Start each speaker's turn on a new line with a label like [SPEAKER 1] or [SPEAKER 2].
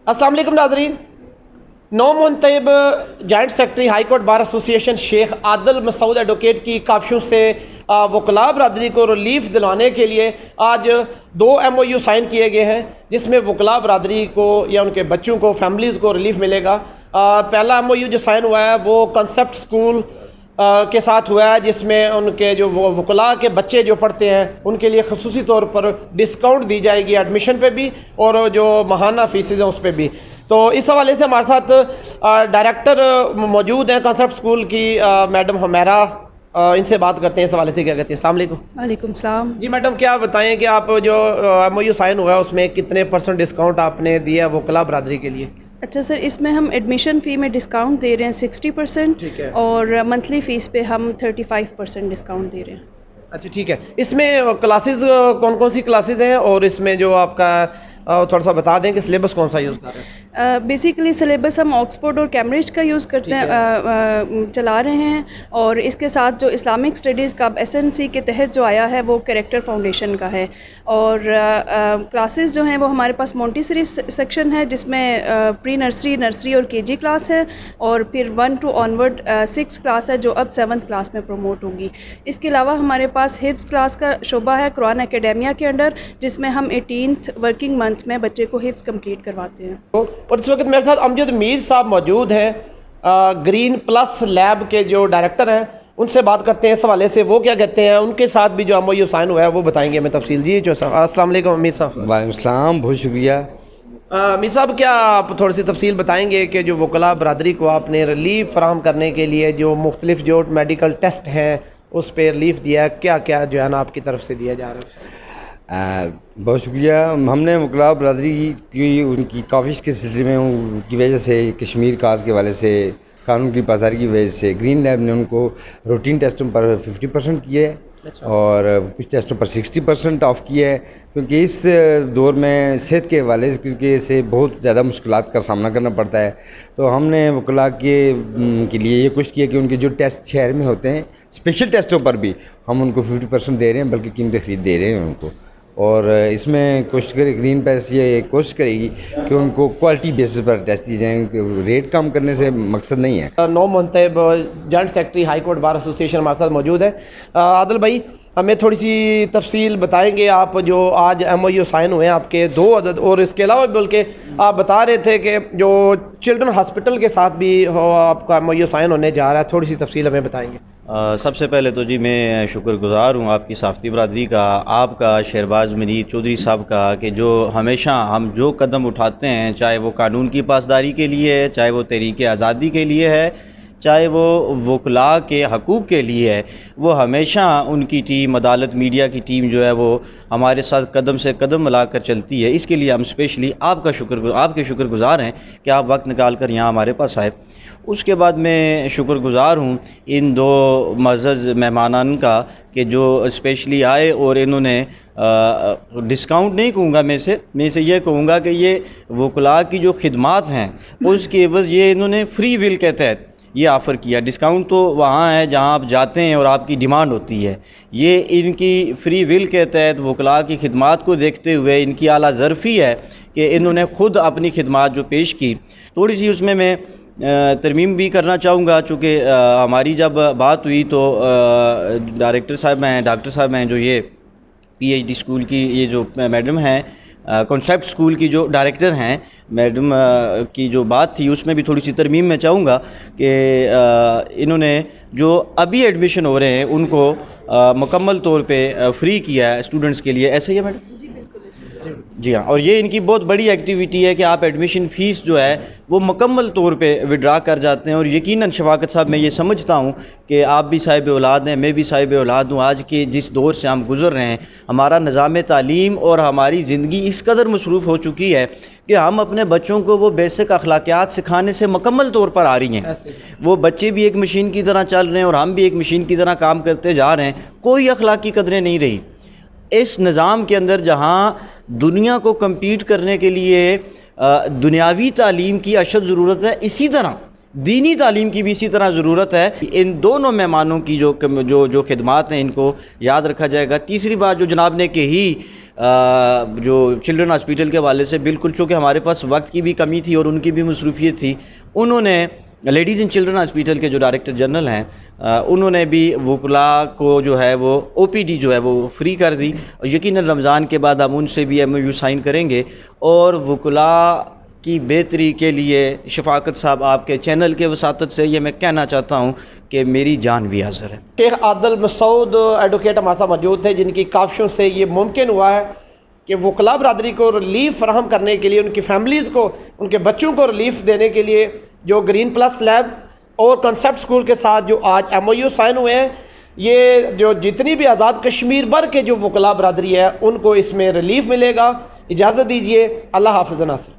[SPEAKER 1] अस्सलाम वालेकुम नाज़रीन। नौमुंतब joint secretary High Court Bar Association Sheikh Adil Masood advocate की काविशों से वकला बरदरी को रिलीफ दिलवाने के लिए आज 2 MOU साइन किए गए हैं, जिसमें वकला बरदरी को या उनके बच्चों को, फैमिलीज़ को रिलीफ मिलेगा। पहला MOU जो साइन हुआ है वो कॉन्सेप्ट स्कूल के साथ हुआ है, जिसमें उनके जो वकला के बच्चे जो पढ़ते हैं उनके लिए खसूसी तौर पर डिस्काउंट दी जाएगी एडमिशन पे भी और जो माहाना फीसेज हैं उस पर भी। तो इस हवाले से हमारे साथ डायरेक्टर मौजूद हैं कॉन्सेप्ट स्कूल की, मैडम हुमैरा। इनसे बात करते हैं इस हवाले से, क्या कहते हैं। अस्सलाम वालेकुम।
[SPEAKER 2] वालेकुम सलाम।
[SPEAKER 1] जी मैडम, क्या बताएं कि आप जो MOU साइन हुआ है उसमें कितने % डिस्काउंट आपने दिया है वकला बरदरी के लिए?
[SPEAKER 2] अच्छा सर, इसमें हम एडमिशन फ़ी में डिस्काउंट दे रहे हैं 60%,
[SPEAKER 1] ठीक है।
[SPEAKER 2] और मंथली फ़ीस पे हम 35% डिस्काउंट दे रहे हैं।
[SPEAKER 1] अच्छा ठीक है। इसमें क्लासेस कौन कौन सी क्लासेस हैं और इसमें जो आपका थोड़ा सा बता दें कि सिलेबस कौन सा यूज़ कर रहे हैं?
[SPEAKER 2] बेसिकली सिलेबस हम ऑक्सफोर्ड और कैम्ब्रिज का यूज़ करते हैं, चला रहे हैं। और इसके साथ जो इस्लामिक स्टडीज़ का SNC के तहत जो आया है वो कैरेक्टर फाउंडेशन का है। और क्लासेस जो हैं वो हमारे पास मोंटेसरी सेक्शन है, जिसमें प्री नर्सरी, नर्सरी और KG क्लास है, और फिर 1 to ऑनवर्ड 6 क्लास है जो अब 7th क्लास में प्रमोट होगी। इसके अलावा हमारे पास हिफ्ज़ क्लास का शोबा है कुरान एकेडेमिया के अंडर, जिसमें हम 18th वर्किंग मंथ में बच्चे को हिफ्ज़ कंप्लीट करवाते हैं।
[SPEAKER 1] और इस वक्त मेरे साथ अमजद मीर साहब मौजूद हैं, ग्रीन प्लस लैब के जो डायरेक्टर हैं। उनसे बात करते हैं इस हवाले से, वो क्या कहते हैं। उनके साथ भी जो MOU साइन हुआ है वो बताएंगे हमें तफसील। जी जो साहब, अस्सलाम वालेकुम मीर साहब।
[SPEAKER 3] वालेकुम सलाम, बहुत शुक्रिया।
[SPEAKER 1] मीर साहब, क्या आप थोड़ी सी तफसील बताएंगे कि जो वकला बरदरी को आपने रिलीफ फराहम करने के लिए जो मुख्तलिफ जो मेडिकल टेस्ट हैं उस पर रिलीफ दिया है, क्या क्या जो है ना आपकी तरफ से दिया जा रहा है?
[SPEAKER 3] बहुत शुक्रिया। हमने वकला बरदरी की उनकी काफ़िश के सिलसिले में उनकी वजह से, कश्मीर काज के वाले से, कानून की पासारी की वजह से ग्रीन लैब ने उनको रूटीन टेस्टों पर 50% किए है। अच्छा। और कुछ टेस्टों पर 60% ऑफ किया है, क्योंकि इस दौर में सेहत के हवाले से बहुत ज़्यादा मुश्किलात का सामना करना पड़ता है। तो हमने वकला के लिए ये कोशिश किया कि उनके जो टेस्ट शहर में होते हैं, स्पेशल टेस्टों पर भी हम उनको 50% दे रहे हैं, बल्कि कीमत ख़रीद दे रहे हैं उनको। और इसमें कोशिश करें, ग्रीन पैस ये कोशिश करेगी कि उनको क्वालिटी बेसिस पर टेस्ट दिए जाएँ, रेट कम करने से मकसद नहीं है।
[SPEAKER 1] नौमुंतब joint secretary High Court Bar Association हमारे साथ मौजूद है। आदिल भाई, हमें थोड़ी सी तफसील बताएंगे। आप जो आज MOU साइन हुए हैं आपके 2 अदद, और इसके अलावा बल्कि आप बता रहे थे कि जो चिल्ड्रन हॉस्पिटल के साथ भी आपका MOU साइन होने जा रहा है, थोड़ी सी तफसील हमें बताएंगे।
[SPEAKER 4] सबसे पहले तो जी मैं शुक्रगुज़ार हूँ आपकी साफ़ती बरदरी का, आपका शहरबाज मनीर चौधरी साहब का, कि जो हमेशा हम जो कदम उठाते हैं, चाहे वो कानून की पासदारी के लिए है, चाहे वो तहरीक आज़ादी के लिए है, चाहे वो वकला के हकूक़ के लिए है, वो हमेशा उनकी टीम, अदालत मीडिया की टीम जो है वो हमारे साथ कदम से कदम मिलाकर चलती है। इसके लिए हम स्पेशली आपके शुक्रगुज़ार हैं कि आप वक्त निकाल कर यहाँ हमारे पास आए। उसके बाद मैं शुक्रगुज़ार हूँ इन 2 मुअज़्ज़ज़ मेहमानान का कि जो स्पेशली आए और इन्होंने डिस्काउंट नहीं कहूँगा, मैं इसे ये कहूँगा कि ये वकला की जो खिदमात हैं उसके एवज़ ये इन्होंने फ्री विल के तहत ये ऑफ़र किया। डिस्काउंट तो वहाँ है जहाँ आप जाते हैं और आपकी डिमांड होती है, ये इनकी फ्री विल के तहत वकला की खिदमात को देखते हुए इनकी आला ज़रफ़ी है कि इन्होंने ख़ुद अपनी खिदमात जो पेश की। थोड़ी सी उसमें मैं तरमीम भी करना चाहूँगा, चूँकि हमारी जब बात हुई तो डायरेक्टर साहब हैं, डॉक्टर साहब हैं, जो ये PhD स्कूल की ये जो मैडम हैं, कॉन्सेप्ट स्कूल की जो डायरेक्टर हैं मैडम, की जो बात थी उसमें भी थोड़ी सी तरमीम मैं चाहूँगा कि इन्होंने जो अभी एडमिशन हो रहे हैं उनको मुकम्मल तौर पे फ्री किया है स्टूडेंट्स के लिए। ऐसे ही है मैडम? जी हाँ। और ये इनकी बहुत बड़ी एक्टिविटी है कि आप एडमिशन फ़ीस जो है वो मुकम्मल तौर पे विड्रा कर जाते हैं। और यकीनन शफ़ाकत साहब, मैं ये समझता हूँ कि आप भी साहिब औलाद हैं, मैं भी साहिब औलाद हूँ। आज के जिस दौर से हम गुज़र रहे हैं, हमारा निज़ाम तालीम और हमारी ज़िंदगी इस कदर मसरूफ़ हो चुकी है कि हम अपने बच्चों को वो बेसिक अखलाकियात सिखाने से मुकम्मल तौर पर आ रही हैं। वो बच्चे भी एक मशीन की तरह चल रहे हैं और हम भी एक मशीन की तरह काम करते जा रहे हैं, कोई अखलाकी कदरें नहीं रही इस निज़ाम के अंदर, जहाँ दुनिया को कम्पीट करने के लिए दुनियावी तालीम की अशद ज़रूरत है। इसी तरह دینی تعلیم کی بھی اسی طرح ضرورت ہے. ان دونوں مہمانوں کی جو خدمات ہیں ان کو یاد رکھا جائے گا. تیسری بات جو جناب نے کہی جو چلڈرن ہاسپٹل کے حوالے سے، بالکل چونکہ ہمارے پاس وقت کی بھی کمی تھی اور ان کی بھی مصروفیت تھی، انہوں نے لیڈیز ان چلڈرن ہاسپٹل کے جو ڈائریکٹر جنرل ہیں انہوں نے بھی وکلاء کو جو ہے وہ او پی ڈی جو ہے وہ فری کر دی. یقیناً رمضان کے بعد ہم ان سے بھی ایم او یو سائن کریں گے. اور وکلاء کی بہتری کے لیے شفاقت صاحب آپ کے چینل کے وساطت سے یہ میں کہنا چاہتا ہوں کہ میری جان بھی حاضر ہے.
[SPEAKER 1] شیخ عادل مسعود ایڈوکیٹ ہمارے ساتھ موجود تھے، جن کی کاوشوں سے یہ ممکن ہوا ہے کہ وکلاء برادری کو ریلیف فراہم کرنے کے لیے، ان کی فیملیز کو، ان کے بچوں کو ریلیف دینے کے لیے جو گرین پلس لیب اور کنسیپٹ اسکول کے ساتھ جو آج ایم او یو سائن ہوئے ہیں، یہ جو جتنی بھی آزاد کشمیر بھر کے جو وکلاء برادری ہے ان کو اس میں ریلیف ملے گا. اجازت دیجیے. اللہ حافظ ناصر.